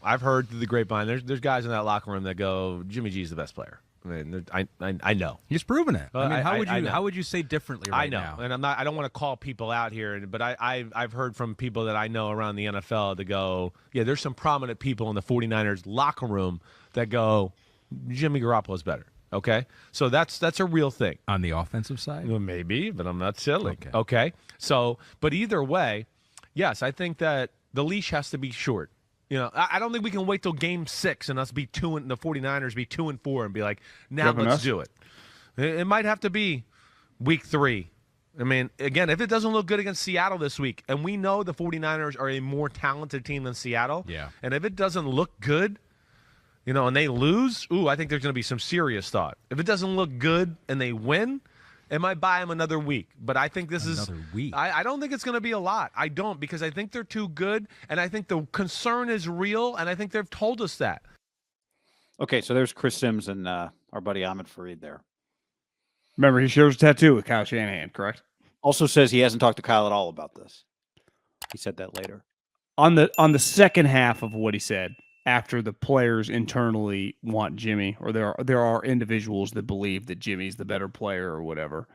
I've heard through the grapevine. There's guys in that locker room that go, Jimmy G's the best player. I mean, I know he's proven it. I mean, I how would you say differently right now? now? And I don't want to call people out here, but I've heard from people that I know around the NFL to go, yeah, there's some prominent people in the 49ers locker room that go, Jimmy Garoppolo is better. Okay, so that's a real thing on the offensive side. Well, maybe, but I'm not silly. Okay, so but either way, yes, I think that the leash has to be short. I don't think we can wait till Game 6 and us be the 49ers be 2-4 and be like, now let's do it. It might have to be Week 3. I mean, again, if it doesn't look good against Seattle this week, and we know the 49ers are a more talented team than Seattle, and if it doesn't look good, and they lose, I think there's going to be some serious thought. If it doesn't look good and they win, it might buy them another week. But I think another week. I don't think it's going to be a lot. I don't, because I think they're too good, and I think the concern is real, and I think they've told us that. Okay, so there's Chris Sims and our buddy Ahmed Fareed there. Remember, he shares a tattoo with Kyle Shanahan, correct? Also says he hasn't talked to Kyle at all about this. He said that later. On the second half of what he said, after the players internally want Jimmy, or there are individuals that believe that Jimmy's the better player or whatever,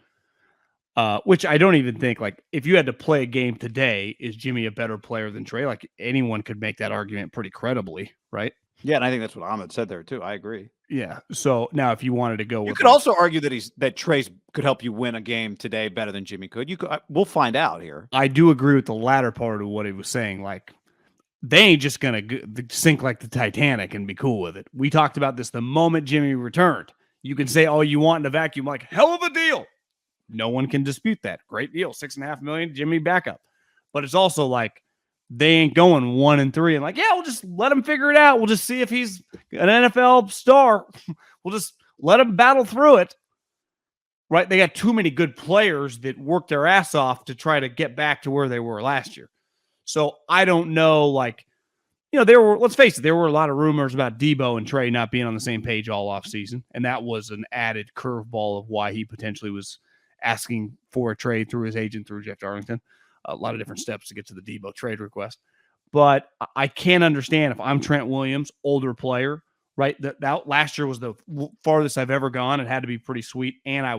which I don't even think, like, if you had to play a game today, is Jimmy a better player than Trey? Like, anyone could make that argument pretty credibly, right? Yeah, and I think that's what Ahmed said there too. I agree. Yeah. So now if you wanted to go, you could also argue that Trey could help you win a game today better than Jimmy could. We'll find out here. I do agree with the latter part of what he was saying. Like, they ain't just going to sink like the Titanic and be cool with it. We talked about this the moment Jimmy returned. You can say all you want in a vacuum, like, hell of a deal. No one can dispute that. Great deal. $6.5 million, Jimmy backup. But it's also like, they ain't going 1-3 and like, yeah, we'll just let him figure it out. We'll just see if he's an NFL star. We'll just let him battle through it. Right? They got too many good players that worked their ass off to try to get back to where they were last year. So I don't know, like, let's face it, there were a lot of rumors about Debo and Trey not being on the same page all offseason. And that was an added curveball of why he potentially was asking for a trade through his agent, through Jeff Darlington. A lot of different steps to get to the Debo trade request. But I can't understand if I'm Trent Williams, older player, right? That last year was the farthest I've ever gone. It had to be pretty sweet. And I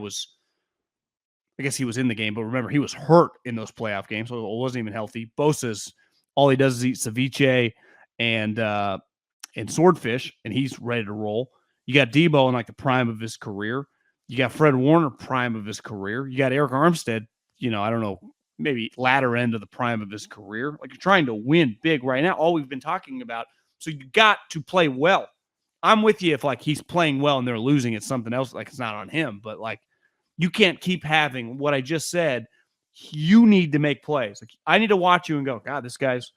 guess he was in the game, but remember, he was hurt in those playoff games, so it wasn't even healthy. Bosa's, all he does is eat ceviche and swordfish, and he's ready to roll. You got Debo in like the prime of his career. You got Fred Warner, prime of his career. You got Eric Armstead, I don't know, maybe latter end of the prime of his career. Like, you're trying to win big right now, all we've been talking about. So you got to play well. I'm with you if, like, he's playing well and they're losing, it's something else. Like, it's not on him, but, like, you can't keep having what I just said. You need to make plays. Like, I need to watch you and go, God, this guy's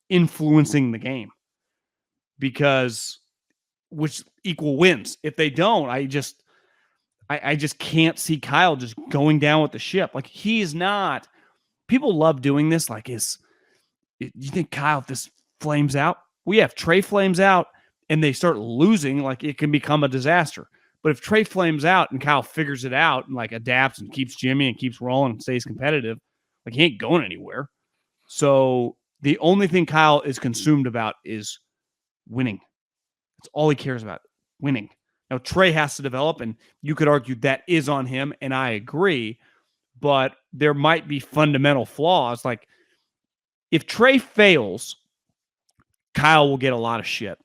influencing the game, because which equal wins. If they don't, I just can't see Kyle just going down with the ship. Like, he is not. People love doing this. Like, you think Kyle, if this flames out, we have Trey flames out and they start losing, like, it can become a disaster. But if Trey flames out and Kyle figures it out and, like, adapts and keeps Jimmy and keeps rolling and stays competitive, like, he ain't going anywhere. So the only thing Kyle is consumed about is winning. That's all he cares about, winning. Now, Trey has to develop, and you could argue that is on him, and I agree, but there might be fundamental flaws. Like, if Trey fails, Kyle will get a lot of shit.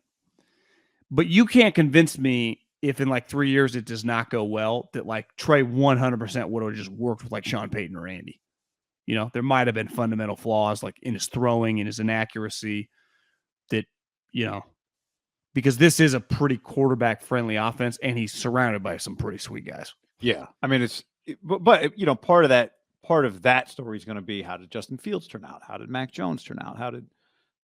But you can't convince me, if in like 3 years it does not go well, that like Trey 100% would have just worked with like Sean Payton or Andy. There might have been fundamental flaws like in his throwing, in his inaccuracy, that, because this is a pretty quarterback friendly offense and he's surrounded by some pretty sweet guys. Yeah. I mean, but part of that story is going to be, how did Justin Fields turn out? How did Mac Jones turn out?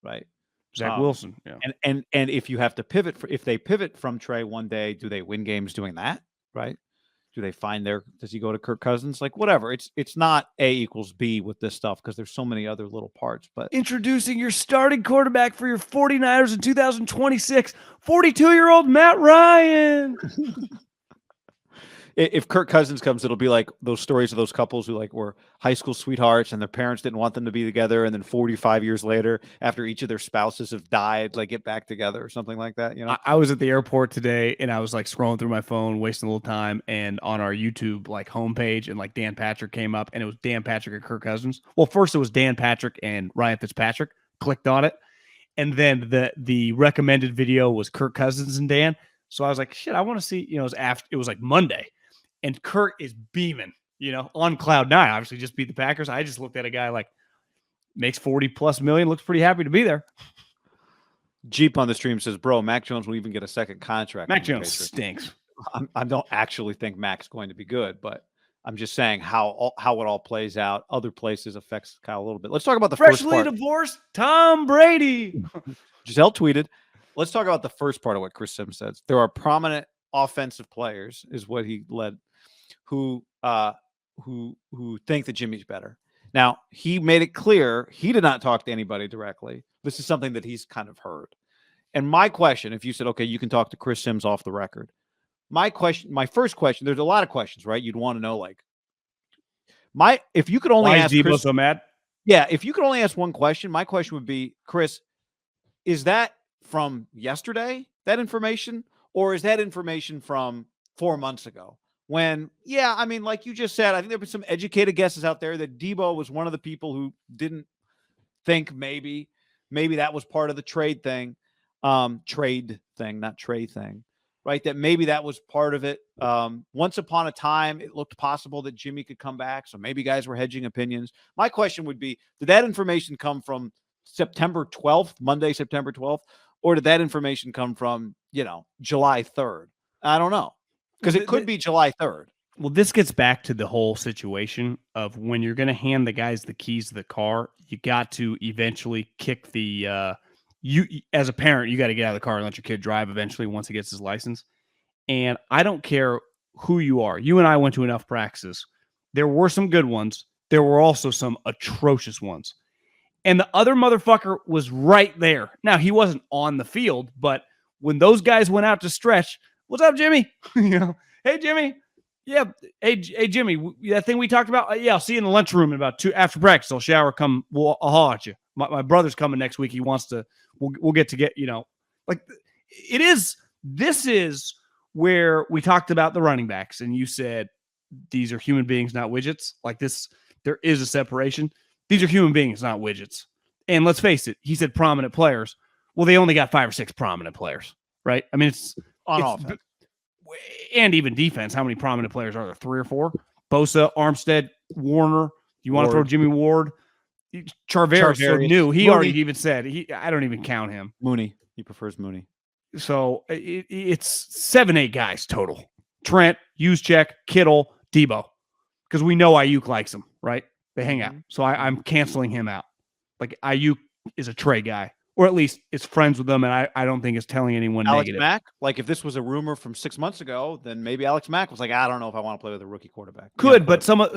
Right? Zach Wilson. Yeah. And if you have to pivot, if they pivot from Trey one day, do they win games doing that? Right? Do they does he go to Kirk Cousins? Like, whatever. It's not A equals B with this stuff, because there's so many other little parts. But introducing your starting quarterback for your 49ers in 2026, 42-year-old Matt Ryan. if Kirk Cousins comes, it'll be like those stories of those couples who like were high school sweethearts and their parents didn't want them to be together, and then 45 years later, after each of their spouses have died, like get back together or something like that. You know, I was at the airport today and I was like scrolling through my phone, wasting a little time, and on our YouTube like homepage, and like Dan Patrick came up, and it was Dan Patrick and Kirk Cousins. Well, first it was Dan Patrick and Ryan Fitzpatrick. Clicked on it, and then the recommended video was Kirk Cousins and Dan. So I was like, shit, I want to see. You know, it was like Monday. And Kurt is beaming, on cloud nine. Obviously, just beat the Packers. I just looked at a guy like makes 40+ million, looks pretty happy to be there. Jeep on the stream says, "Bro, Mac Jones will even get a second contract." Mac Jones stinks. I don't actually think Mac's going to be good, but I'm just saying how it all plays out. Other places affects Kyle a little bit. Let's talk about the first part. Freshly divorced Tom Brady. Giselle tweeted. Let's talk about the first part of what Chris Sims says. There are prominent offensive players, is what he led, who think that Jimmy's better. Now, he made it clear he did not talk to anybody directly. This is something that he's kind of heard. And my question, if you said, okay, you can talk to Chris Sims off the record. My first question, there's a lot of questions, right? You'd want to know, like, if you could only Why ask is Debo Chris, so mad? Yeah, if you could only ask one question, my question would be, Chris, is that from yesterday, that information, or is that information from 4 months ago? When, I mean, like you just said, I think there were some educated guesses out there that Debo was one of the people who didn't think maybe that was part of the trade thing, not trade thing, right? That maybe that was part of it. Once upon a time, it looked possible that Jimmy could come back, so maybe guys were hedging opinions. My question would be, did that information come from September 12th, Monday, September 12th, or did that information come from, July 3rd? I don't know. Because it could be July 3rd. Well, this gets back to the whole situation of when you're going to hand the guys the keys to the car, you got to eventually kick the you as a parent, you got to get out of the car and let your kid drive eventually once he gets his license. And I don't care who you are. You and I went to enough practices. There were some good ones. There were also some atrocious ones. And the other motherfucker was right there. Now, he wasn't on the field, but when those guys went out to stretch, what's up, Jimmy? Hey, Jimmy. Yeah. Hey, Jimmy, that thing we talked about? Yeah, I'll see you in the lunchroom in about 2 after practice. I'll shower, I'll holler at you. My brother's coming next week. He wants to, we'll get, like this is where we talked about the running backs. And you said, these are human beings, not widgets. Like this, there is a separation. These are human beings, not widgets. And let's face it, he said prominent players. Well, they only got 5 or 6 prominent players, right? I mean, it's offense. And even defense. How many prominent players are there? 3 or 4? Bosa, Armstead, Warner. You want to throw Jimmy Ward? Charveri's so new. He already even said, I don't even count him. Mooney. He prefers Mooney. So it's 7-8 guys total. Trent, Juszczyk, Kittle, Debo. Because we know Ayuk likes him, right? They hang out. So I'm canceling him out. Like Ayuk is a Trey guy. Or at least is friends with them, and I don't think it's telling anyone Alex negative. Mack, like if this was a rumor from 6 months ago, then maybe Alex Mack was like, I don't know if I want to play with a rookie quarterback. Could, but some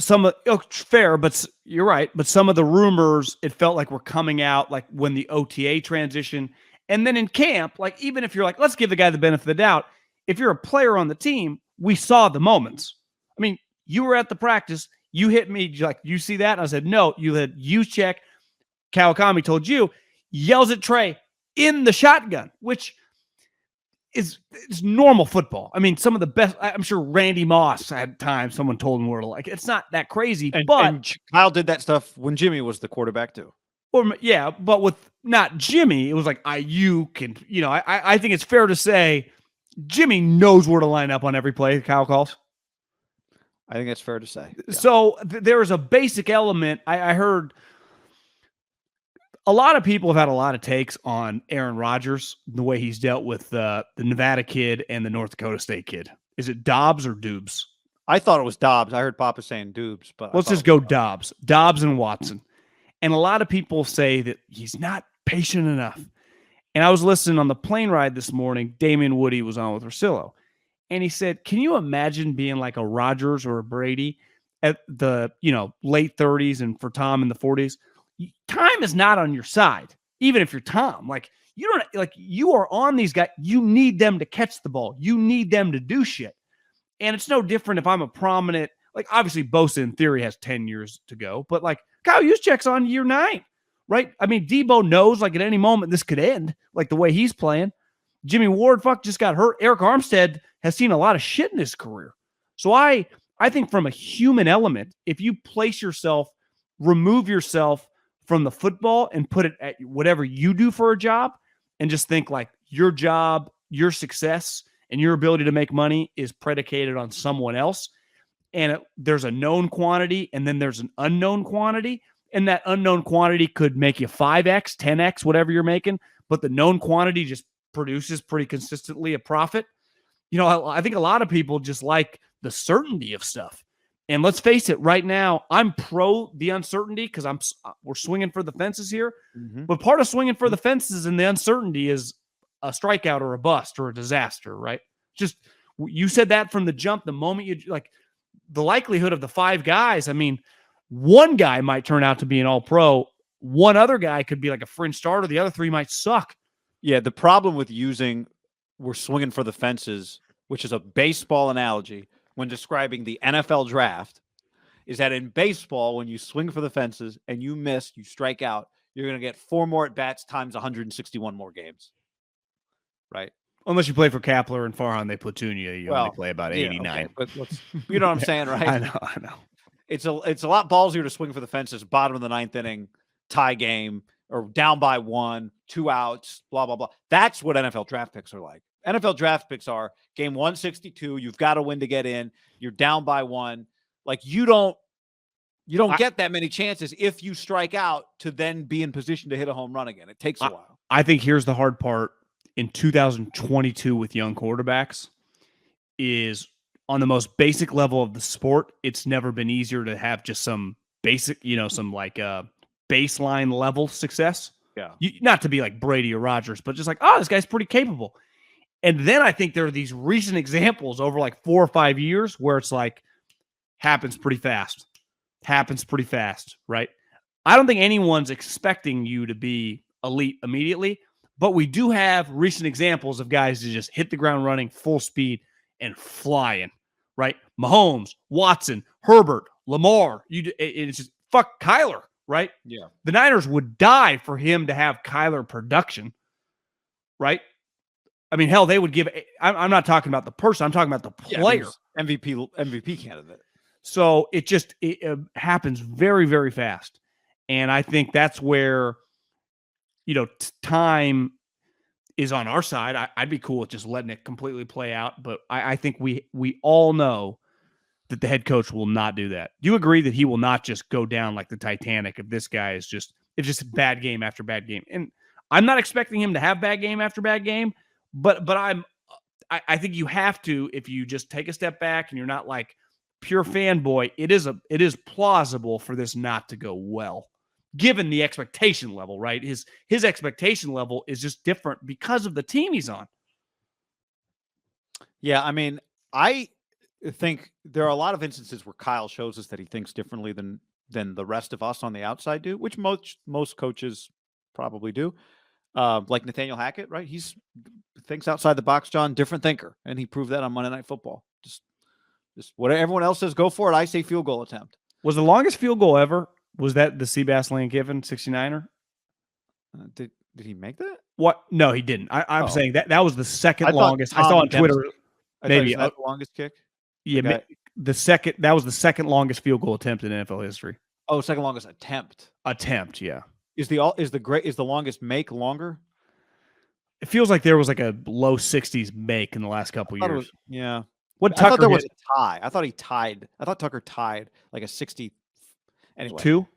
fair, but you're right. But some of the rumors, it felt like were coming out like when the OTA transition, and then in camp, like even if you're like, let's give the guy the benefit of the doubt. If you're a player on the team, we saw the moments. I mean, you were at the practice, you hit me like, you see that? And I said, no. You had Juszczyk, Kawakami told you. Yells at Trey in the shotgun, which is normal football. I mean, some of the best, I'm sure Randy Moss had times someone told him where to like, it's not that crazy, but Kyle did that stuff when Jimmy was the quarterback too. But with not Jimmy, it was like Ayuk and, I think it's fair to say Jimmy knows where to line up on every play Kyle calls. I think that's fair to say. Yeah. So there is a basic element. I heard a lot of people have had a lot of takes on Aaron Rodgers, the way he's dealt with the Nevada kid and the North Dakota State kid. Is it Dobbs or Dubes? I thought it was Dobbs. I heard Papa saying Dubes, but let's just go Dobbs. Dobbs and Watson. And a lot of people say that he's not patient enough. And I was listening on the plane ride this morning. Damian Woody was on with Rosillo. And he said, can you imagine being like a Rodgers or a Brady at the late 30s and for Tom in the 40s? Time is not on your side, even if you're Tom. Like you are on these guys. You need them to catch the ball. You need them to do shit. And it's no different if I'm a prominent, like obviously Bosa in theory has 10 years to go, but like Kyle Juszczyk's on year 9, right? I mean, Debo knows like at any moment this could end, like the way he's playing. Jimmy Ward, just got hurt. Eric Armstead has seen a lot of shit in his career. So I think from a human element, if you remove yourself from the football and put it at whatever you do for a job and just think like your job, your success, and your ability to make money is predicated on someone else. And there's a known quantity and then there's an unknown quantity. And that unknown quantity could make you 5X, 10X, whatever you're making. But the known quantity just produces pretty consistently a profit. You know, I think a lot of people just like the certainty of stuff. And let's face it, right now, I'm pro the uncertainty because we're swinging for the fences here. Mm-hmm. But part of swinging for the fences and the uncertainty is a strikeout or a bust or a disaster, right? Just you said that from the jump. The moment you like the likelihood of the 5 guys, I mean, one guy might turn out to be an all-pro. One other guy could be like a fringe starter. The other 3 might suck. Yeah, the problem with we're swinging for the fences, which is a baseball analogy when describing the NFL draft, is that in baseball, when you swing for the fences and you miss, you strike out, you're going to get 4 more at-bats times 161 more games. Right? Unless you play for Kapler and Farhan, they platoon you. You only play about 89. Okay, but you know what I'm saying, right? I know. It's a lot ballsier to swing for the fences, bottom of the 9th inning, tie game, or down by 1, 2 outs, blah, blah, blah. That's what NFL draft picks are like. NFL draft picks are game 162. You've got to win to get in. You're down by 1. Like you don't get that many chances if you strike out to then be in position to hit a home run again. It takes a while. I think here's the hard part in 2022 with young quarterbacks is on the most basic level of the sport. It's never been easier to have just some basic, some like baseline level success. Yeah. Not to be like Brady or Rodgers, but just like, oh, this guy's pretty capable. And then I think there are these recent examples over like 4 or 5 years where it's like happens pretty fast, right? I don't think anyone's expecting you to be elite immediately, but we do have recent examples of guys who just hit the ground running full speed and flying, right? Mahomes, Watson, Herbert, Lamar. It's just fuck Kyler, right? Yeah. The Niners would die for him to have Kyler production, right? I mean, hell, they would give. I'm not talking about the person. I'm talking about the player. Yeah, MVP candidate. So it happens very, very fast, and I think that's where, time is on our side. I'd be cool with just letting it completely play out, but I think we all know that the head coach will not do that. Do you agree that he will not just go down like the Titanic if this guy is just bad game after bad game? And I'm not expecting him to have bad game after bad game. But I think you have to, if you just take a step back and you're not like pure fanboy, it is plausible for this not to go well, given the expectation level, right? His expectation level is just different because of the team he's on. Yeah, I mean, I think there are a lot of instances where Kyle shows us that he thinks differently than the rest of us on the outside do, which most coaches probably do. Like Nathaniel Hackett, right? He's thinks outside the box, John, different thinker. And he proved that on Monday Night Football. Just what everyone else says, go for it. I say field goal attempt. Was the longest field goal ever, was that the Seabass Lane Kiffin 69er? Did he make that? What? No, he didn't. I'm saying that was the second longest. I saw on Twitter. Maybe the longest kick. Yeah, that was the second longest field goal attempt in NFL history. Oh, second longest attempt. Yeah. Is the longest make longer? It feels like there was like a low 60s make in the last couple years. Yeah. What I thought there was a tie. I thought Tucker tied like a 60. Anyway. 2?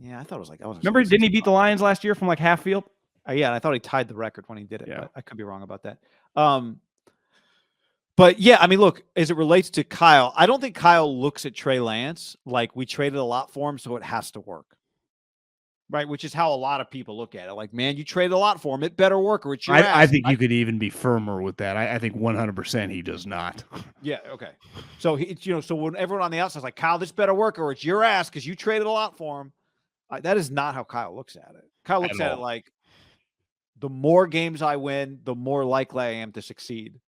Yeah, I thought it was like. Remember, didn't he beat the Lions last year from like half field? Yeah, and I thought he tied the record when he did it. Yeah. But I could be wrong about that. But yeah, I mean, look, as it relates to Kyle, I don't think Kyle looks at Trey Lance like we traded a lot for him, so it has to work. Right, which is how a lot of people look at it. Like, man, you traded a lot for him. It better work or it's your ass. I think you could even be firmer with that. I think 100% he does not. Yeah, okay. So, so when everyone on the outside is like, Kyle, this better work or it's your ass because you traded a lot for him. That is not how Kyle looks at it. Kyle looks at it like, the more games I win, the more likely I am to succeed.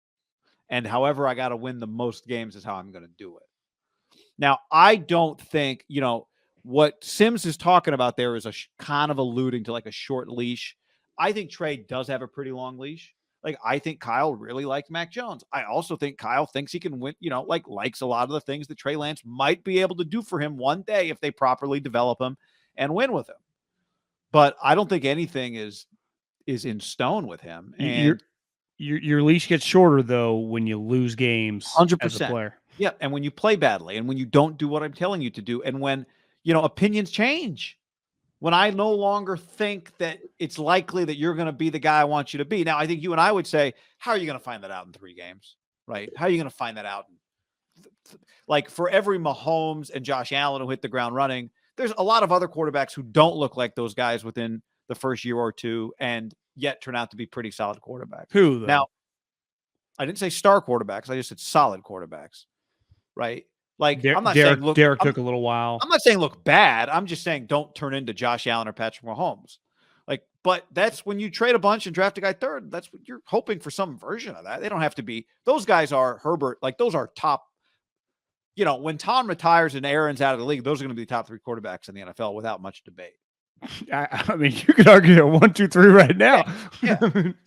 And however I got to win the most games is how I'm going to do it. Now, I don't think, what Sims is talking about there is kind of alluding to like a short leash. I think Trey does have a pretty long leash. Like, I think Kyle really likes Mac Jones. I also think Kyle thinks he can win, likes a lot of the things that Trey Lance might be able to do for him one day if they properly develop him and win with him. But I don't think anything is in stone with him. And your leash gets shorter, though, when you lose games 100%. as a player. Yeah, and when you play badly and when you don't do what I'm telling you to do and when, opinions change. When I no longer think that it's likely that you're going to be the guy I want you to be. Now, I think you and I would say, how are you going to find that out in 3 games, right? How are you going to find that out? Like, for every Mahomes and Josh Allen who hit the ground running, there's a lot of other quarterbacks who don't look like those guys within the first year or two and yet turn out to be pretty solid quarterbacks. Who, though? Now, I didn't say star quarterbacks. I just said solid quarterbacks, right? Like, I'm not saying look. Derek took a little while. I'm not saying look bad. I'm just saying don't turn into Josh Allen or Patrick Mahomes. Like, but that's when you trade a bunch and draft a guy third. That's what you're hoping for, some version of that. They don't have to be. Those guys are Herbert. Like, those are top. When Tom retires and Aaron's out of the league, those are going to be the top 3 quarterbacks in the NFL without much debate. I mean, you could argue a 1, 2, 3 right now. Yeah.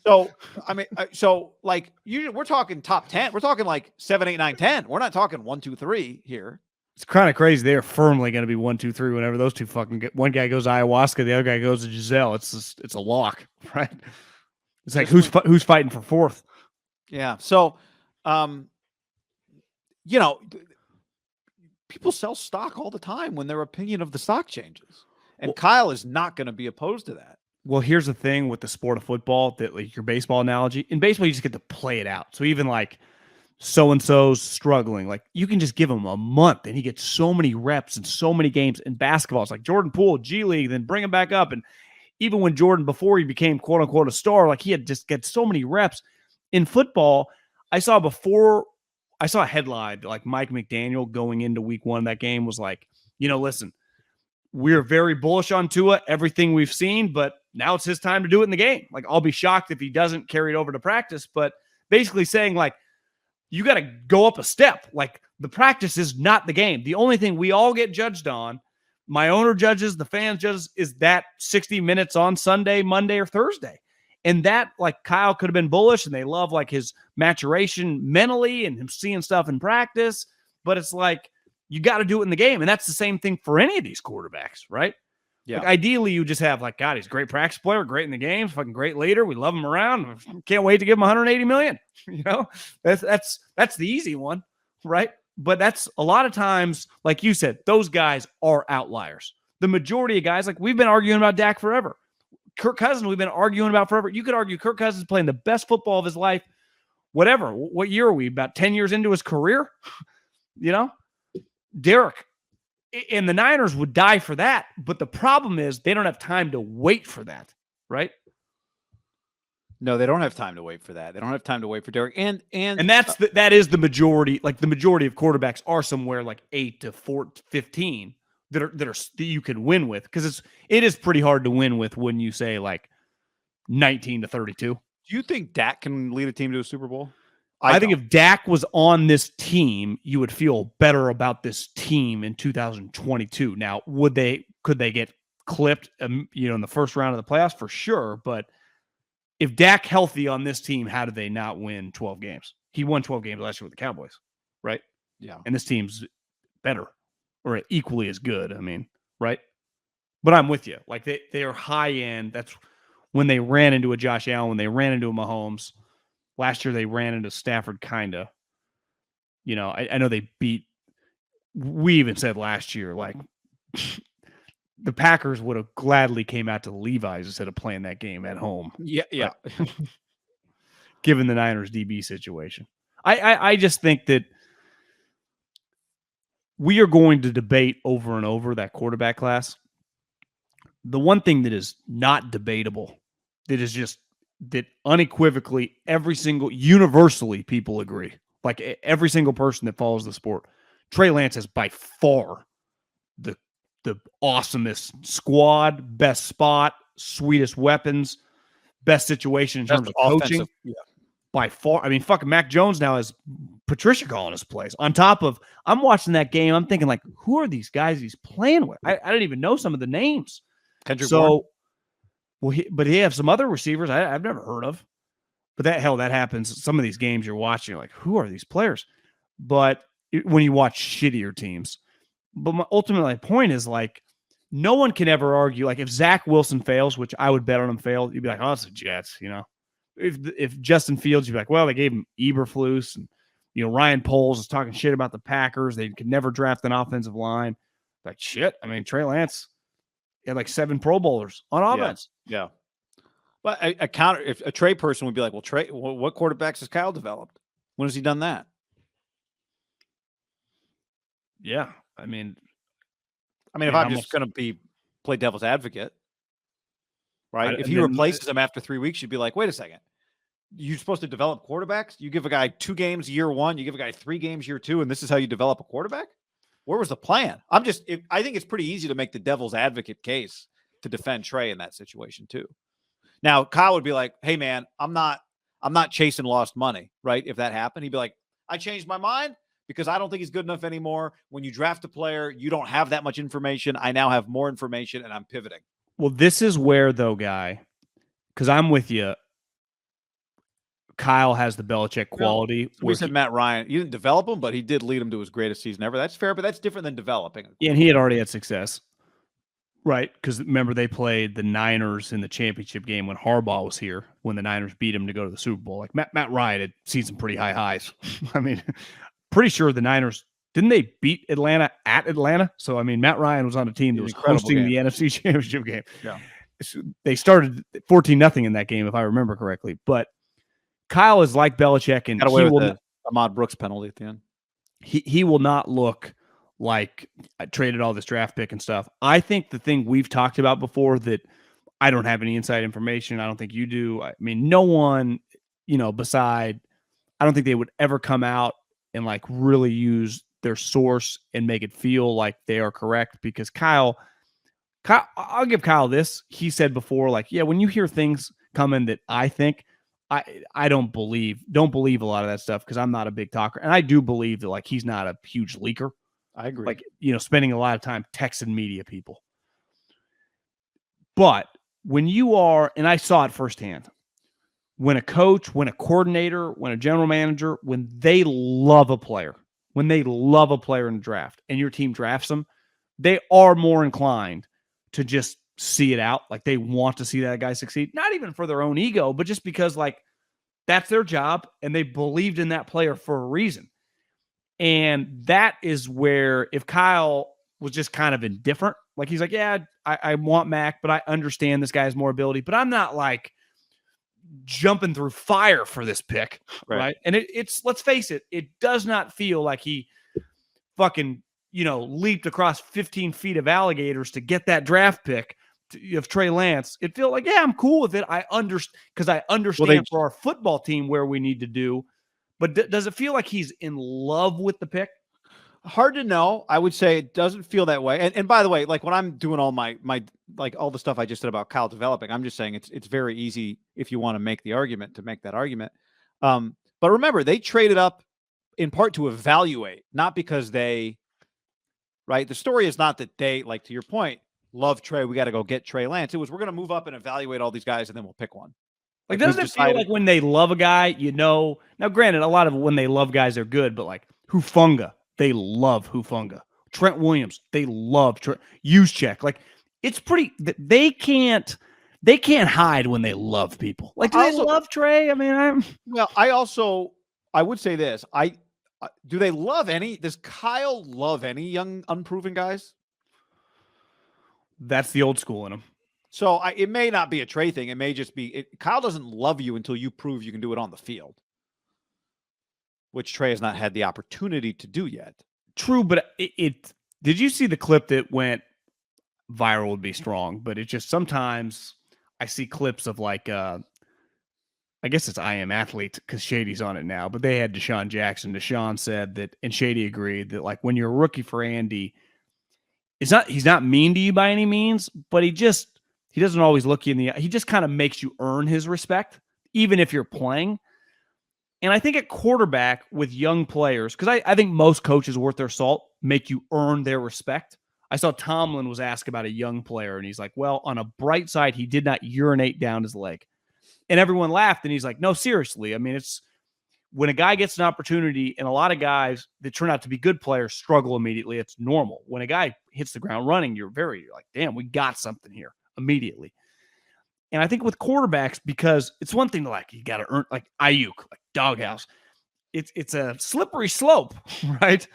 We're talking top 10. We're talking like 7, 8, 9, 10. We're not talking 1, 2, 3 here. It's kind of crazy. They're firmly going to be 1, 2, 3 whenever those two fucking get. One guy goes ayahuasca, the other guy goes to Giselle. It's a lock, right? It's like who's fighting for 4th? Yeah. So, people sell stock all the time when their opinion of the stock changes. And Kyle is not going to be opposed to that. Well, here's the thing with the sport of football, that like your baseball analogy. In baseball, you just get to play it out. So even like so-and-so's struggling, like you can just give him a month and he gets so many reps and so many games. In basketball, it's like Jordan Poole, G League, then bring him back up. And even when Jordan, before he became quote unquote a star, like he had just get so many reps. In football, I saw a headline like Mike McDaniel going into week 1 of that game was like, listen, we're very bullish on Tua, everything we've seen, but now it's his time to do it in the game. Like, I'll be shocked if he doesn't carry it over to practice, but basically saying like, you got to go up a step. Like, the practice is not the game. The only thing we all get judged on, my owner judges, the fans judges, is that 60 minutes on Sunday, Monday, or Thursday. And that, like, Kyle could have been bullish and they love like his maturation mentally and him seeing stuff in practice, but it's like, you got to do it in the game. And that's the same thing for any of these quarterbacks, right? Yeah. Like, ideally, you just have like, God, he's a great practice player, great in the games, fucking great leader. We love him around. Can't wait to give him 180 million. That's the easy one, right? But that's a lot of times, like you said, those guys are outliers. The majority of guys, like we've been arguing about Dak forever. Kirk Cousins, we've been arguing about forever. You could argue Kirk Cousins playing the best football of his life. Whatever. What year are we? About 10 years into his career? Derek and the Niners would die for that. But the problem is they don't have time to wait for that, right? No, they don't have time to wait for that. They don't have time to wait for Derek. And that is the majority. Like, the majority of quarterbacks are somewhere like 8 to 15 that you can win with, because it is pretty hard to win with when you say like 19 to 32. Do you think Dak can lead a team to a Super Bowl? I think if Dak was on this team, you would feel better about this team in 2022. Now, could they get clipped, in the first round of the playoffs? For sure. But if Dak healthy on this team, how did they not win 12 games? He won 12 games last year with the Cowboys, right? Yeah. And this team's better or equally as good. I mean, right? But I'm with you. Like, they are high end. That's when they ran into a Josh Allen, when they ran into a Mahomes. Last year, they ran into Stafford, kind of. I know they beat. We even said last year, like, the Packers would have gladly came out to Levi's instead of playing that game at home. Yeah. Given the Niners DB situation. I just think that we are going to debate over and over that quarterback class. The one thing that is not debatable, that unequivocally universally people agree, like every single person that follows the sport, Trey Lance is by far the awesomest squad, best spot, sweetest weapons, best situation in terms of coaching. Yeah. by far. I mean, fucking Mac Jones now has Patricia calling his plays. On top of, I'm watching that game. I'm thinking, like, who are these guys he's playing with? I didn't even know some of the names. Kendrick Bourne? But he have some other receivers I've never heard of. But that happens. Some of these games you're watching, you're like, who are these players? But when you watch shittier teams. But my point is, like, no one can ever argue. Like, if Zach Wilson fails, which I would bet on him fail, you'd be like, oh, it's the Jets, you know. If Justin Fields, you'd be like, well, they gave him Eberflus, and Ryan Poles is talking shit about the Packers. They could never draft an offensive line. Like, shit. I mean, Trey Lance had like 7 Pro Bowlers on offense. Yeah. But a counter, if a Trey person would be like, well, Trey, what quarterbacks has Kyle developed? When has he done that? Yeah. I mean, if I'm just going to play devil's advocate, right? If he replaces him after 3 weeks, you'd be like, wait a second. You're supposed to develop quarterbacks? You give a guy 2 games year 1, you give a guy 3 games year 2, and this is how you develop a quarterback? Where was the plan? I think it's pretty easy to make the devil's advocate case to defend Trey in that situation too. Now, Kyle would be like, hey man, I'm not chasing lost money, right? If that happened, he'd be like, I changed my mind because I don't think he's good enough anymore. When you draft a player, you don't have that much information. I now have more information and I'm pivoting. Well, this is where, though, Guy, because I'm with you. Kyle has the Belichick quality. We said Matt Ryan. You didn't develop him, but he did lead him to his greatest season ever. That's fair, but that's different than developing. Yeah, and he had already had success. Right, because remember, they played the Niners in the championship game when Harbaugh was here, when the Niners beat him to go to the Super Bowl. Like, Matt Ryan had seen some pretty high highs. I mean, pretty sure the Niners, didn't they beat Atlanta at Atlanta? So, I mean, Matt Ryan was on a team that was hosting the NFC championship game. Yeah. They started 14-0 in that game, if I remember correctly. But Kyle is like Belichick, and got away with the Ahmad Brooks penalty at the end. He will not look like I traded all this draft pick and stuff. I think the thing we've talked about before that I don't have any inside information, I don't think you do. I mean, no one, beside, I don't think they would ever come out and like really use their source and make it feel like they are correct, because Kyle, I'll give Kyle this. He said before, like, yeah, when you hear things coming that I think, I don't believe a lot of that stuff, because I'm not a big talker. And I do believe that, like, he's not a huge leaker. I agree. Like, spending a lot of time texting media people. But when you are, and I saw it firsthand, when a coach, when a coordinator, when a general manager, when they love a player in the draft and your team drafts them, they are more inclined to just see it out. Like, they want to see that guy succeed, not even for their own ego, but just because, like, that's their job and they believed in that player for a reason. And that is where, if Kyle was just kind of indifferent, like, he's like, yeah, I want Mac, but I understand this guy has more ability, but I'm not like jumping through fire for this pick. Right. And it's, let's face it, it does not feel like he fucking, leaped across 15 feet of alligators to get that draft pick of Trey Lance. It feels like, yeah, I'm cool with it. I understand for our football team where we need to do. But does it feel like he's in love with the pick? Hard to know. I would say it doesn't feel that way. And by the way, like, when I'm doing all my like all the stuff I just said about Kyle developing, I'm just saying it's very easy if you want to make the argument to make that argument. But remember, they traded up in part to evaluate, not because they, right? The story is not that they, like, to your point, love Trey, we got to go get Trey Lance. It was, we're going to move up and evaluate all these guys and then we'll pick one. Like, doesn't it feel like when they love a guy, now granted, a lot of when they love guys are good, but like Hufanga, they love Hufanga. Trent Williams, they love Juszczyk. Like, it's pretty, they can't hide when they love people. Like, do they love Trey? I mean, I would say this. Do they love does Kyle love any young, unproven guys? That's the old school in him. So it may not be a Trey thing. It may just be Kyle doesn't love you until you prove you can do it on the field, which Trey has not had the opportunity to do yet. True, but did you see the clip that went viral? Would be strong, but it just, sometimes I see clips of, like, I guess it's I Am Athlete because Shady's on it now, but they had Deshaun Jackson. Deshaun said that, and Shady agreed that, like, when you're a rookie for Andy, he's not mean to you by any means, but he doesn't always look you in the eye. He just kind of makes you earn his respect, even if you're playing. And I think at quarterback with young players, because I think most coaches worth their salt make you earn their respect. I saw Tomlin was asked about a young player, and he's like, well, on a bright side, he did not urinate down his leg. And everyone laughed, and he's like, no, seriously. I mean, it's when a guy gets an opportunity, and a lot of guys that turn out to be good players struggle immediately. It's normal. When a guy hits the ground running, you're like, damn, we got something here immediately. And I think with quarterbacks, because it's one thing to like, you got to earn, like Ayuk, like doghouse. It's a slippery slope, right?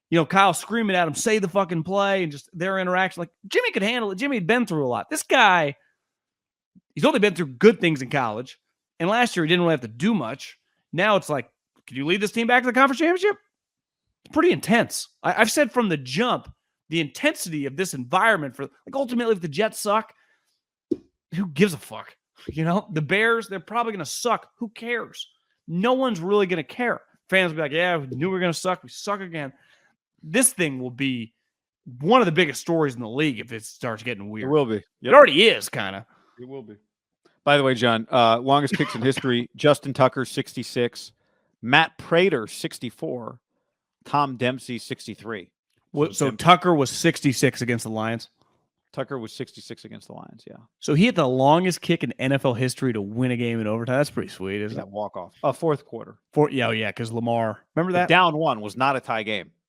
You know, Kyle screaming at him, say the fucking play, and just their interaction. Like, Jimmy could handle it. Jimmy had been through a lot. This guy, he's only been through good things in college. And last year, he didn't really have to do much. Now it's like, can you lead this team back to the conference championship? It's pretty intense. I've said from the jump, the intensity of this environment for, like, ultimately, if the Jets suck, who gives a fuck? You know, the Bears, they're probably going to suck. Who cares? No one's really going to care. Fans will be like, yeah, we knew we were going to suck. We suck again. This thing will be one of the biggest stories in the league if it starts getting weird. It will be. Yep. It already is, kind of. It will be. By the way, John, longest kicks in history, Justin Tucker, 66. Matt Prater, 64. Tom Dempsey, 63. So Tucker was 66 against the Lions? Tucker was 66 against the Lions, yeah. So he had the longest kick in NFL history to win a game in overtime. That's pretty sweet, isn't it? Walk-off. Fourth quarter. Yeah, because Lamar. Remember that? The down one was not a tie game.